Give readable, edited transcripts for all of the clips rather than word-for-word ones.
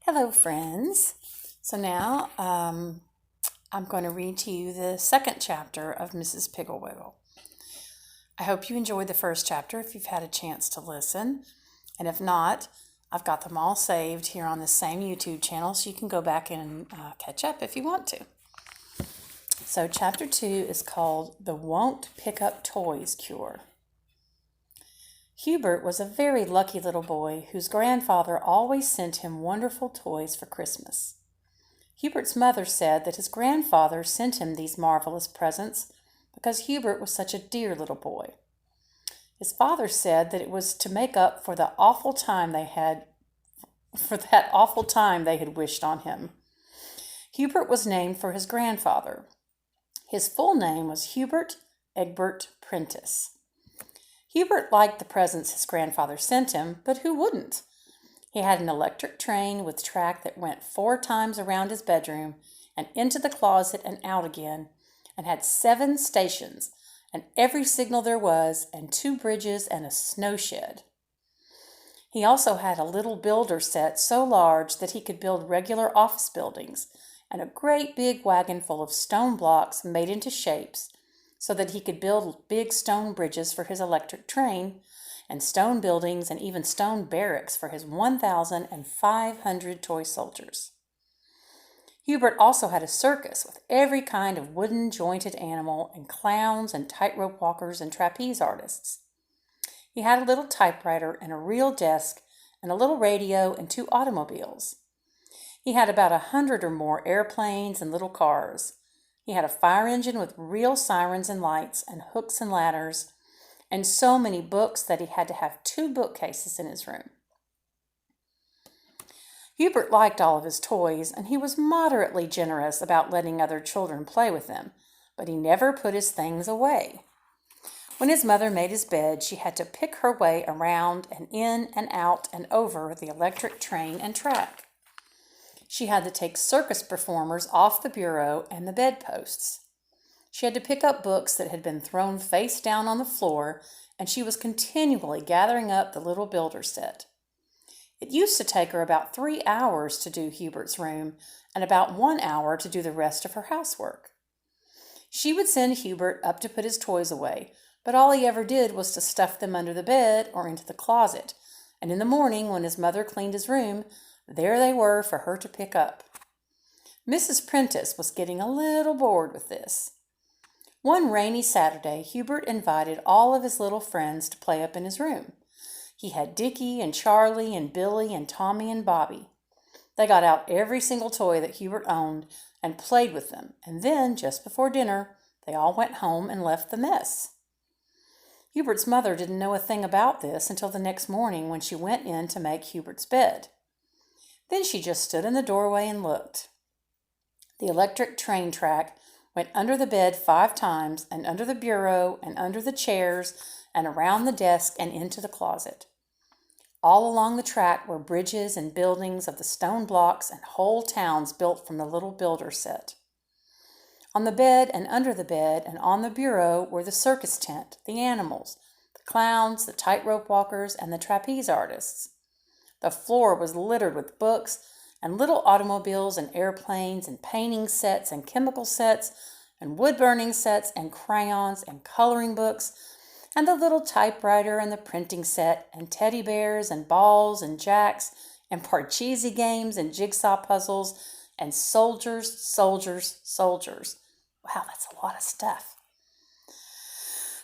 Hello, friends. So now I'm going to read to you the second chapter of Mrs. Piggle-Wiggle. I hope you enjoyed the first chapter if you've had a chance to listen. And if not, I've got them all saved here on the same YouTube channel, so you can go back and catch up if you want to. So chapter 2 is called The Won't Pick Up Toys Cure. Hubert was a very lucky little boy whose grandfather always sent him wonderful toys for Christmas. Hubert's mother said that his grandfather sent him these marvelous presents because Hubert was such a dear little boy. His father said that it was to make up for that awful time they had wished on him. Hubert was named for his grandfather. His full name was Hubert Egbert Prentice. Hubert liked the presents his grandfather sent him, but who wouldn't? He had an electric train with track that went 4 times around his bedroom and into the closet and out again, and had 7 stations, and every signal there was, and 2 bridges and a snow shed. He also had a little builder set so large that he could build regular office buildings, and a great big wagon full of stone blocks made into shapes, so that he could build big stone bridges for his electric train, and stone buildings and even stone barracks for his 1,500 toy soldiers. Hubert also had a circus with every kind of wooden jointed animal and clowns and tightrope walkers and trapeze artists. He had a little typewriter and a real desk and a little radio and 2 automobiles. He had about 100 or more airplanes and little cars. He had a fire engine with real sirens and lights and hooks and ladders, and so many books that he had to have 2 bookcases in his room. Hubert liked all of his toys, and he was moderately generous about letting other children play with them, but he never put his things away. When his mother made his bed, she had to pick her way around and in and out and over the electric train and track. She had to take circus performers off the bureau and the bedposts. She had to pick up books that had been thrown face down on the floor, and she was continually gathering up the little builder set. It used to take her about 3 hours to do Huberts Room and about 1 hour to do the rest of her housework. She would send Hubert up to put his toys away, but all he ever did was to stuff them under the bed or into the closet, and in the morning when his mother cleaned his room, there they were for her to pick up. Mrs. Prentice was getting a little bored with this. One rainy Saturday, Hubert invited all of his little friends to play up in his room. He had Dickie and Charlie and Billy and Tommy and Bobby. They got out every single toy that Hubert owned and played with them, and then, just before dinner, they all went home and left the mess. Hubert's mother didn't know a thing about this until the next morning when she went in to make Hubert's bed. Then she just stood in the doorway and looked. The electric train track went under the bed 5 times, and under the bureau, and under the chairs, and around the desk, and into the closet. All along the track were bridges and buildings of the stone blocks and whole towns built from the little builder set. On the bed and under the bed and on the bureau were the circus tent, the animals, the clowns, the tightrope walkers, and the trapeze artists. The floor was littered with books and little automobiles and airplanes and painting sets and chemical sets and wood-burning sets and crayons and coloring books and the little typewriter and the printing set and teddy bears and balls and jacks and parcheesi games and jigsaw puzzles and soldiers, soldiers, soldiers. Wow, that's a lot of stuff.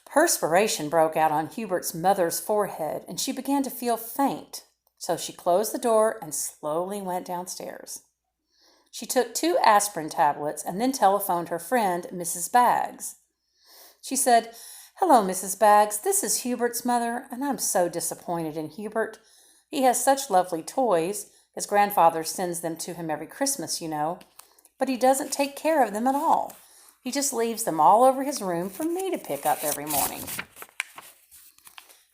Perspiration broke out on Hubert's mother's forehead, and she began to feel faint. So she closed the door and slowly went downstairs. She took 2 aspirin tablets and then telephoned her friend, Mrs. Baggs. She said, "Hello, Mrs. Baggs. This is Hubert's mother, and I'm so disappointed in Hubert. He has such lovely toys. His grandfather sends them to him every Christmas, you know. But he doesn't take care of them at all. He just leaves them all over his room for me to pick up every morning."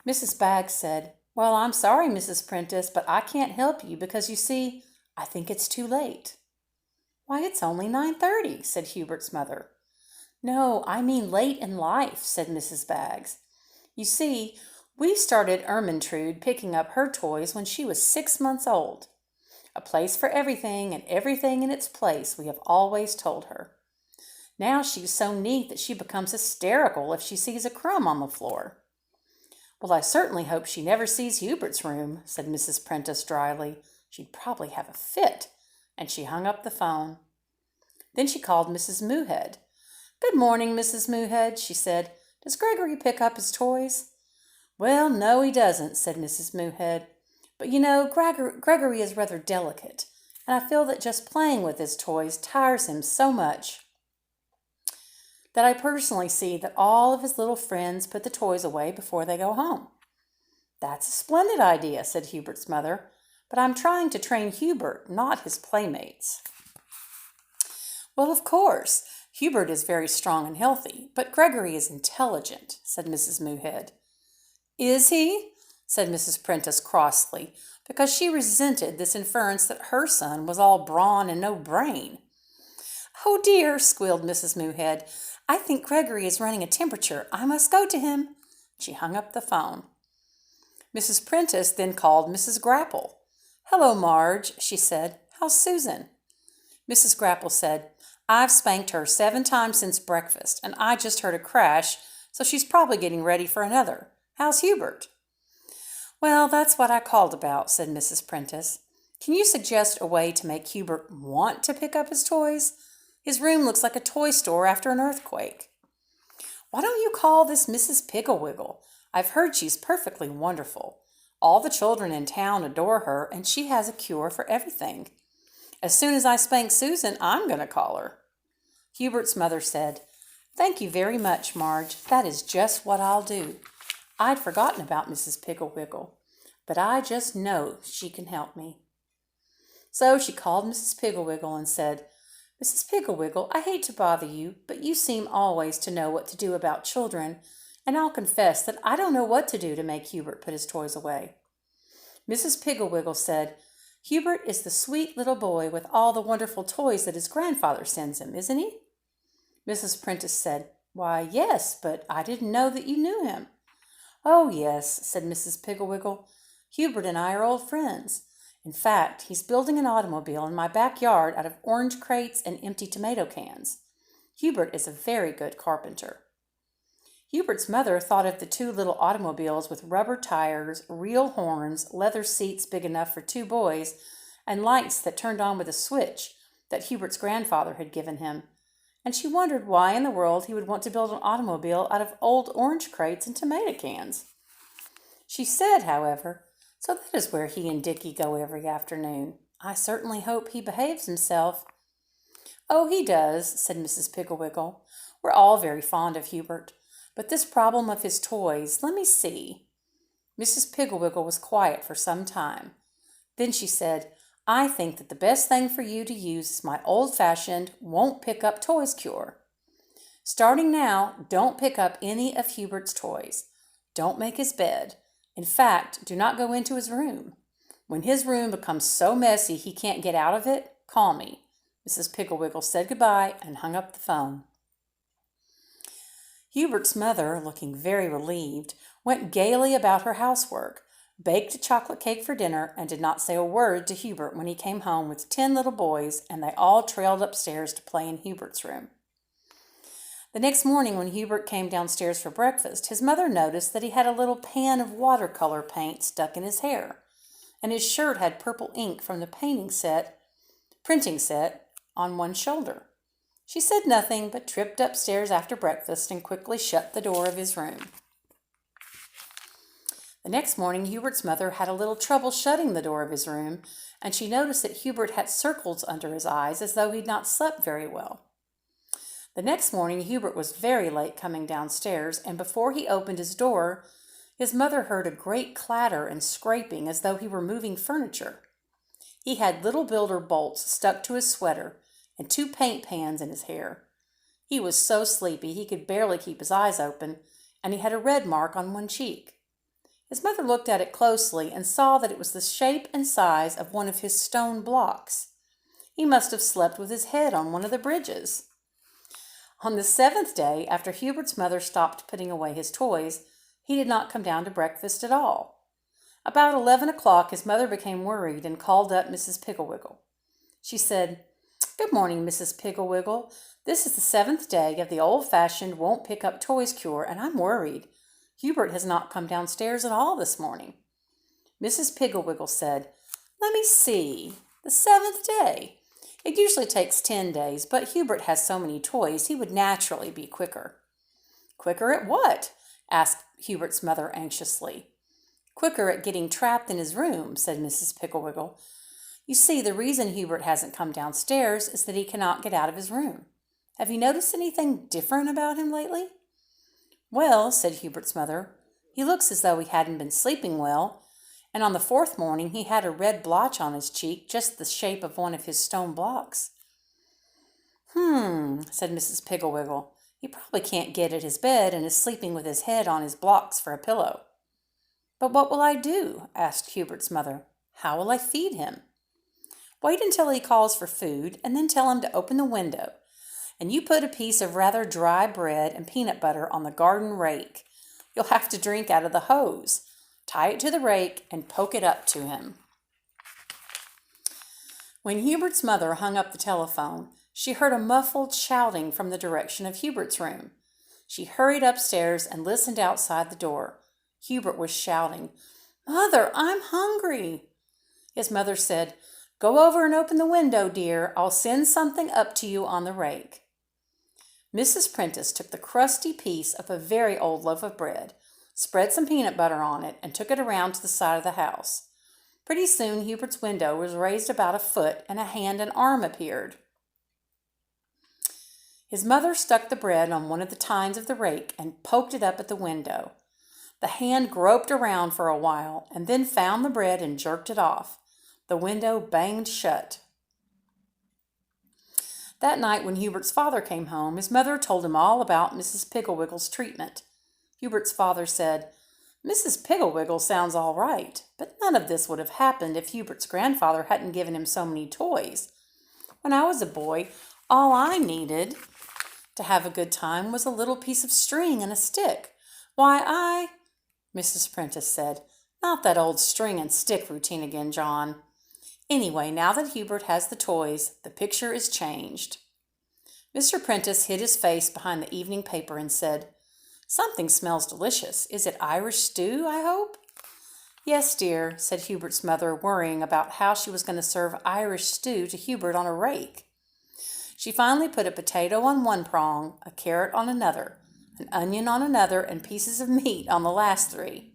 Mrs. Baggs said, "Well, I'm sorry, Mrs. Prentice, but I can't help you because, you see, I think it's too late." "Why, it's only 9:30, said Hubert's mother. "No, I mean late in life," said Mrs. Baggs. "You see, we started Ermintrude picking up her toys when she was 6 months old. A place for everything and everything in its place, we have always told her. Now she's so neat that she becomes hysterical if she sees a crumb on the floor. Well, I certainly hope she never sees Hubert's room, said Mrs. Prentice dryly. She'd probably have a fit. And she hung up the phone. Then she called Mrs. Moohead. Good morning, Mrs. Moohead, she said. Does Gregory pick up his toys? Well, no, he doesn't, said Mrs. Moohead. But you know, Gregory is rather delicate, and I feel that just playing with his toys tires him so much that I personally see that all of his little friends put the toys away before they go home. That's a splendid idea, said Hubert's mother, but I'm trying to train Hubert, not his playmates. Well, of course, Hubert is very strong and healthy, but Gregory is intelligent, said Mrs. Moohead. Is he? Said Mrs. Prentice crossly, because she resented this inference that her son was all brawn and no brain. Oh dear, squealed Mrs. Moohead. I think Gregory is running a temperature. I must go to him. She hung up the phone. Mrs. Prentice then called Mrs. Grapple. Hello, Marge, she said. How's Susan? Mrs. Grapple said, I've spanked her 7 times since breakfast, and I just heard a crash, so she's probably getting ready for another. How's Hubert? Well, that's what I called about, said Mrs. Prentice. Can you suggest a way to make Hubert want to pick up his toys? His room looks like a toy store after an earthquake. Why don't you call this Mrs. Piggle-Wiggle? I've heard she's perfectly wonderful. All the children in town adore her, and she has a cure for everything. As soon as I spank Susan, I'm going to call her. Hubert's mother said, Thank you very much, Marge. That is just what I'll do. I'd forgotten about Mrs. Piggle-Wiggle, but I just know she can help me. So she called Mrs. Piggle-Wiggle and said, Mrs. Piggle-Wiggle, I hate to bother you, but you seem always to know what to do about children, and I'll confess that I don't know what to do to make Hubert put his toys away. Mrs. Piggle-Wiggle said, Hubert is the sweet little boy with all the wonderful toys that his grandfather sends him, isn't he? Mrs. Prentice said, Why, yes, but I didn't know that you knew him. Oh, yes, said Mrs. Piggle-Wiggle. Hubert and I are old friends. In fact, he's building an automobile in my backyard out of orange crates and empty tomato cans. Hubert is a very good carpenter. Hubert's mother thought of the 2 little automobiles with rubber tires, real horns, leather seats big enough for 2 boys, and lights that turned on with a switch that Hubert's grandfather had given him, and she wondered why in the world he would want to build an automobile out of old orange crates and tomato cans. She said, however, So that is where he and Dickie go every afternoon. I certainly hope he behaves himself. Oh, he does, said Mrs. Piggle-Wiggle. We're all very fond of Hubert. But this problem of his toys, let me see. Mrs. Piggle-Wiggle was quiet for some time. Then she said, I think that the best thing for you to use is my old-fashioned won't-pick-up toys cure. Starting now, don't pick up any of Hubert's toys. Don't make his bed. In fact, do not go into his room. When his room becomes so messy he can't get out of it, call me. Mrs. Piggle-Wiggle said goodbye and hung up the phone. Hubert's mother, looking very relieved, went gaily about her housework, baked a chocolate cake for dinner, and did not say a word to Hubert when he came home with 10 little boys, and they all trailed upstairs to play in Hubert's room. The next morning when Hubert came downstairs for breakfast, his mother noticed that he had a little pan of watercolor paint stuck in his hair, and his shirt had purple ink from the printing set on one shoulder. She said nothing, but tripped upstairs after breakfast and quickly shut the door of his room. The next morning, Hubert's mother had a little trouble shutting the door of his room, and she noticed that Hubert had circles under his eyes as though he'd not slept very well. The next morning, Hubert was very late coming downstairs, and before he opened his door, his mother heard a great clatter and scraping as though he were moving furniture. He had little builder bolts stuck to his sweater and 2 paint pans in his hair. He was so sleepy he could barely keep his eyes open, and he had a red mark on one cheek. His mother looked at it closely and saw that it was the shape and size of one of his stone blocks. He must have slept with his head on one of the bridges. On the 7th day, after Hubert's mother stopped putting away his toys, he did not come down to breakfast at all. About 11 o'clock, his mother became worried and called up Mrs. Piggle-Wiggle. She said, "Good morning, Mrs. Piggle-Wiggle. This is the 7th day of the old-fashioned won't-pick-up-toys cure, and I'm worried. Hubert has not come downstairs at all this morning." Mrs. Piggle-Wiggle said, "Let me see. The 7th day. It usually takes 10 days, but Hubert has so many toys he would naturally be quicker." "Quicker at what?" asked Hubert's mother anxiously. "Quicker at getting trapped in his room," said Mrs. Piggle-Wiggle. "You see, the reason Hubert hasn't come downstairs is that he cannot get out of his room. Have you noticed anything different about him lately?" "Well," said Hubert's mother, "he looks as though he hadn't been sleeping well, and on the 4th morning he had a red blotch on his cheek, just the shape of one of his stone blocks." Said Mrs. Piggle-Wiggle. "He probably can't get at his bed and is sleeping with his head on his blocks for a pillow." "But what will I do?" asked Hubert's mother. "How will I feed him?" "Wait until he calls for food, and then tell him to open the window. And you put a piece of rather dry bread and peanut butter on the garden rake. You'll have to drink out of the hose. Tie it to the rake and poke it up to him." When Hubert's mother hung up the telephone, she heard a muffled shouting from the direction of Hubert's room. She hurried upstairs and listened outside the door. Hubert was shouting, "Mother, I'm hungry." His mother said, "Go over and open the window, dear. I'll send something up to you on the rake." Mrs. Prentice took the crusty piece of a very old loaf of bread, spread some peanut butter on it, and took it around to the side of the house. Pretty soon Hubert's window was raised about a foot, and a hand and arm appeared. His mother stuck the bread on one of the tines of the rake and poked it up at the window. The hand groped around for a while and then found the bread and jerked it off. The window banged shut. That night when Hubert's father came home, his mother told him all about Mrs. Piggle-Wiggle's treatment. Hubert's father said, "Mrs. Piggle-Wiggle sounds all right, but none of this would have happened if Hubert's grandfather hadn't given him so many toys. When I was a boy, all I needed to have a good time was a little piece of string and a stick. Mrs. Prentice said, "Not that old string and stick routine again, John. Anyway, now that Hubert has the toys, the picture is changed." Mr. Prentice hid his face behind the evening paper and said, "Something smells delicious. Is it Irish stew, I hope?" "Yes, dear," said Hubert's mother, worrying about how she was going to serve Irish stew to Hubert on a rake. She finally put a potato on one prong, a carrot on another, an onion on another, and pieces of meat on the last 3.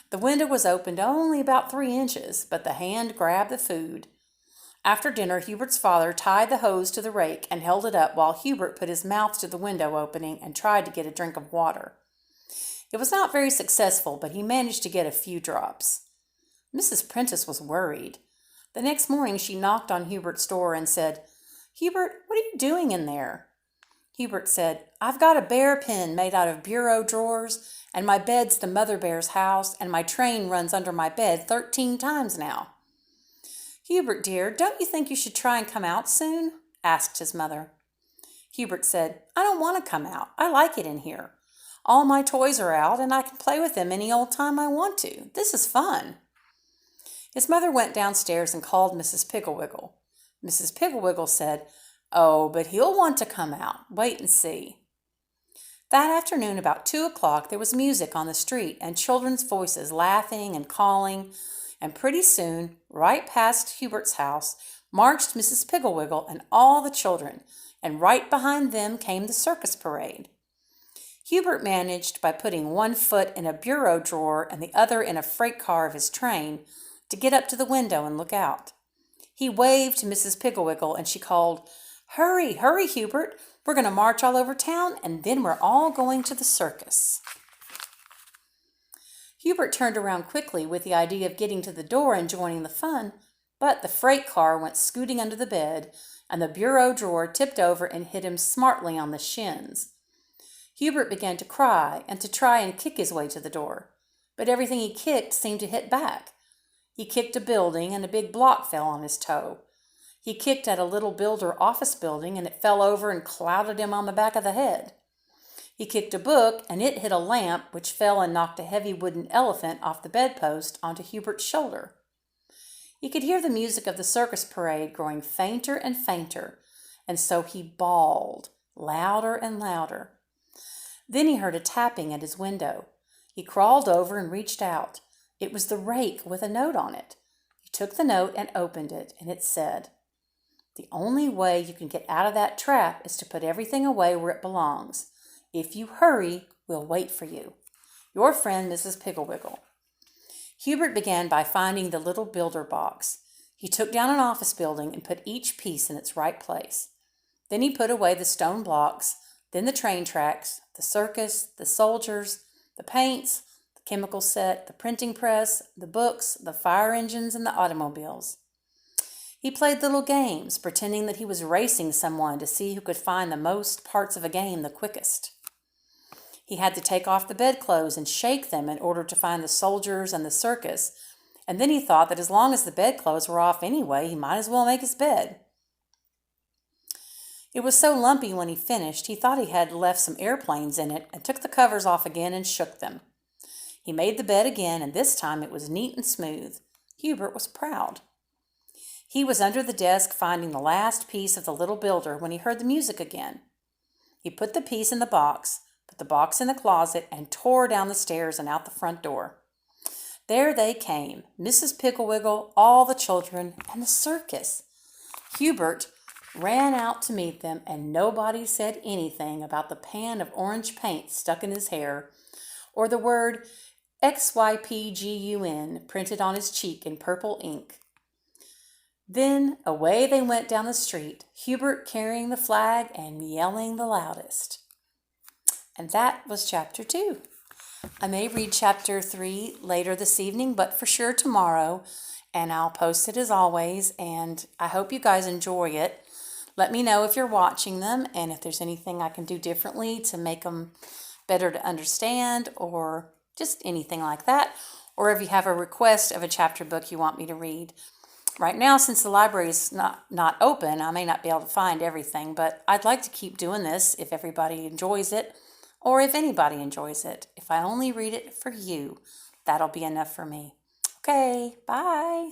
The window was opened only about 3 inches, but the hand grabbed the food. After dinner, Hubert's father tied the hose to the rake and held it up while Hubert put his mouth to the window opening and tried to get a drink of water. It was not very successful, but he managed to get a few drops. Mrs. Prentice was worried. The next morning she knocked on Hubert's door and said, "Hubert, what are you doing in there?" Hubert said, "I've got a bear pen made out of bureau drawers, and my bed's the mother bear's house, and my train runs under my bed 13 times now." "Hubert, dear, don't you think you should try and come out soon?" asked his mother. Hubert said, "I don't want to come out. I like it in here. All my toys are out, and I can play with them any old time I want to. This is fun." His mother went downstairs and called Mrs. Piggle-Wiggle. Mrs. Piggle-Wiggle said, "Oh, but he'll want to come out. Wait and see." That afternoon, about 2 o'clock, there was music on the street and children's voices laughing and calling, and pretty soon, right past Hubert's house, marched Mrs. Piggle-Wiggle and all the children, and right behind them came the circus parade. Hubert managed, by putting one foot in a bureau drawer and the other in a freight car of his train, to get up to the window and look out. He waved to Mrs. Piggle-Wiggle, and she called, "Hurry, hurry, Hubert. We're going to march all over town, and then we're all going to the circus." Hubert turned around quickly with the idea of getting to the door and joining the fun, but the freight car went scooting under the bed, and the bureau drawer tipped over and hit him smartly on the shins. Hubert began to cry and to try and kick his way to the door, but everything he kicked seemed to hit back. He kicked a building, and a big block fell on his toe. He kicked at a little builder office building, and it fell over and clouded him on the back of the head. He kicked a book, and it hit a lamp, which fell and knocked a heavy wooden elephant off the bedpost onto Hubert's shoulder. He could hear the music of the circus parade growing fainter and fainter, and so he bawled, louder and louder. Then he heard a tapping at his window. He crawled over and reached out. It was the rake with a note on it. He took the note and opened it, and it said, "The only way you can get out of that trap is to put everything away where it belongs. If you hurry, we'll wait for you. Your friend, Mrs. Piggle-Wiggle." Hubert began by finding the little builder box. He took down an office building and put each piece in its right place. Then he put away the stone blocks, then the train tracks, the circus, the soldiers, the paints, the chemical set, the printing press, the books, the fire engines, and the automobiles. He played little games, pretending that he was racing someone to see who could find the most parts of a game the quickest. He had to take off the bedclothes and shake them in order to find the soldiers and the circus, and then he thought that as long as the bedclothes were off anyway, he might as well make his bed. It was so lumpy when he finished, he thought he had left some airplanes in it and took the covers off again and shook them. He made the bed again, and this time it was neat and smooth. Hubert was proud. He was under the desk finding the last piece of the little builder when he heard the music again. He put the piece in the box, put the box in the closet, and tore down the stairs and out the front door. There they came, Mrs. Pickle-Wiggle, all the children, and the circus. Hubert ran out to meet them, and nobody said anything about the pan of orange paint stuck in his hair, or the word XYPGUN printed on his cheek in purple ink. Then away they went down the street, Hubert carrying the flag and yelling the loudest. And that was Chapter 2. I may read Chapter 3 later this evening, but for sure tomorrow, and I'll post it as always, and I hope you guys enjoy it. Let me know if you're watching them and if there's anything I can do differently to make them better to understand or just anything like that, or if you have a request of a chapter book you want me to read. Right now, since the library is not open, I may not be able to find everything, but I'd like to keep doing this if everybody enjoys it, or if anybody enjoys it. If I only read it for you, that'll be enough for me. Okay, bye.